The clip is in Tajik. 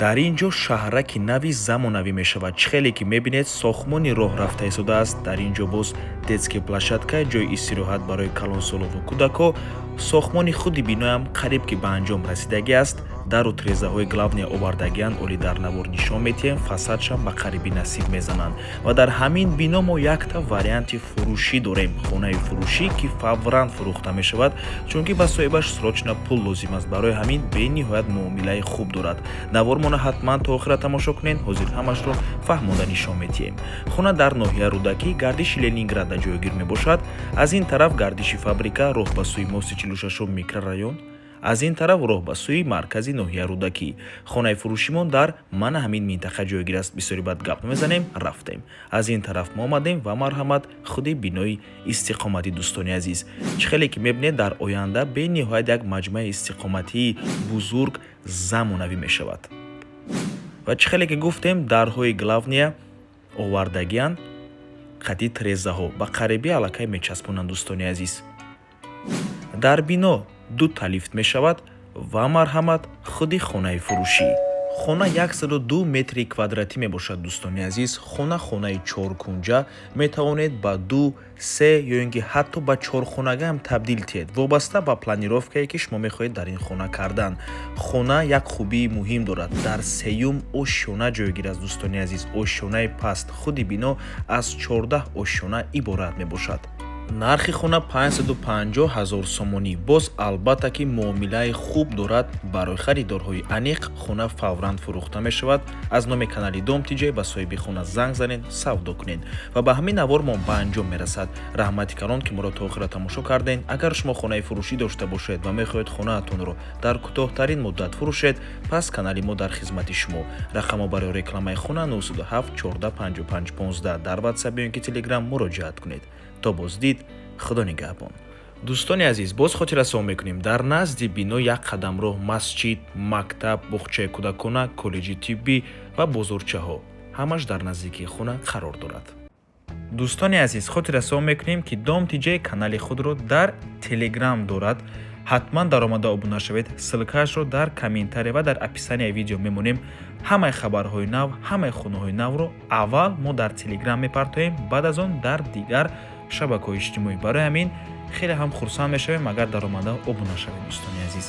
дар ин ҷо шаҳраки нави замонавӣ мешавад. Чихеле ки мебинед сохмони роҳ рафта истодааст. Дар ин ҷо боз детская площадка, ҷои истироҳат барои калонсолову кӯдакҳо. Сохмони худи биноам қариб ки ба анҷом расидагӣ аст. Дару тирезаҳои главния овардагианд оли дар навор нишон метиҳем, фасадшам ба қарибӣ насиб мезананд. Ва дар ҳамин бино мо якта варианти фурӯшӣ дорем. Хонаи фурӯшӣ ки фавран фурӯхта мешавад, чунки ба соҳибаш срочна пул лозим аст. Барои ҳамин бениҳоят муомилаи хуб дорад. Навормона ҳатман то охира тамошо кунед. Ҳозир ҳамашро фаҳмода нишон метиҳем. Хона дар ноҳия Рудакӣ, гардиши Ленинграда ҷойгир мебошад. Аз ин тараф гардиши фабрика, роҳ ба сӯи мости 46 микрорайон. Аз ин тараф роҳ ба сӯи маркази ноҳия Рудакӣ. Хонаи фурӯшимон дар мана ҳамин минтақа ҷойгир аст. Бисёри бад гап мезанем, рафтем. Аз ин тараф мо омадем ва марҳамат худи бинои истиқомати дӯстони азиз. Чихеле ки мебинед дар оянда бениҳоят як маҷмӯаи истиқоматии бузург замонавӣ мешавад. Ва чихеле ки гуфтем дарҳои главния овардагианд, қадди тирезаҳо ба қарибӣ аллакай мечаспонанд дӯстони азиз. Дар бино дута лифт мешавад ва марҳамат худи хонаи фурӯшӣ. хона 102 метри квадратӣ мебошад дӯстони азиз. хонаи чоркунҷа метавонед ба 2, 3 ё ин ки ҳатто ба чорхонага ҳам табдил тиҳед, вобаста ба планировкае ки шумо мехоҳед дар ин хона кардан. хона як хубии муҳим дорад. дар сеюм ошёна ҷойгир аст дӯстони азиз. ошёнаи паст худи бино аз 14 ошёна иборат мебошад. нархи хона 550 000 сомонӣ. Боз албатта ки муомилаи хуб дорад. Барои харидорҳои аниқ хона фавран фурӯхта мешавад. Аз номи канали Дом Тиҷей ба соҳиби хона занг занед, савдо кунед. Ва ба ҳамин навор мо ба анҷом мерасад. Раҳмати калон ки моро то охира тамошо карден. Агар шумо хонаи фурӯшӣ дошта бошед ва мехоҳед хонаатонро дар кӯтоҳтарин муддат фурӯшед, пас канали мо дар хизмати шумо. рақамҳо барои рекламаи хона 97 14 55 15. дар WhatsApp ё ин ки Telegram муроҷиат кунед. То боздид, худо нигаҳбон. дӯстони азиз, боз хотиррасон мекунем. Дар назди бино як қадамроҳ масҷид, мактаб, боғчаи кӯдакона, коллеҷи тиббӣ ва бозорчаҳо ҳамаш дар наздикии хона қарор дорад. дӯстони азиз, хотиррасон мекунем ки Дом Тиҷей канали худро дар Telegram дорад. ҳатман даромада обуна шавед. ссилкаашро дар комментария ва дар описанияи видео мемонем. ҳамаи хабарҳои нав, ҳамаи хонаҳои навро аввал мо дар Telegram мепартоем, баъд аз он дар дигар шабакаҳои иҷтимоӣ. барои ҳамин хеле ҳам хурсанд мешавем агар даромада обуна шавед дӯстони азиз.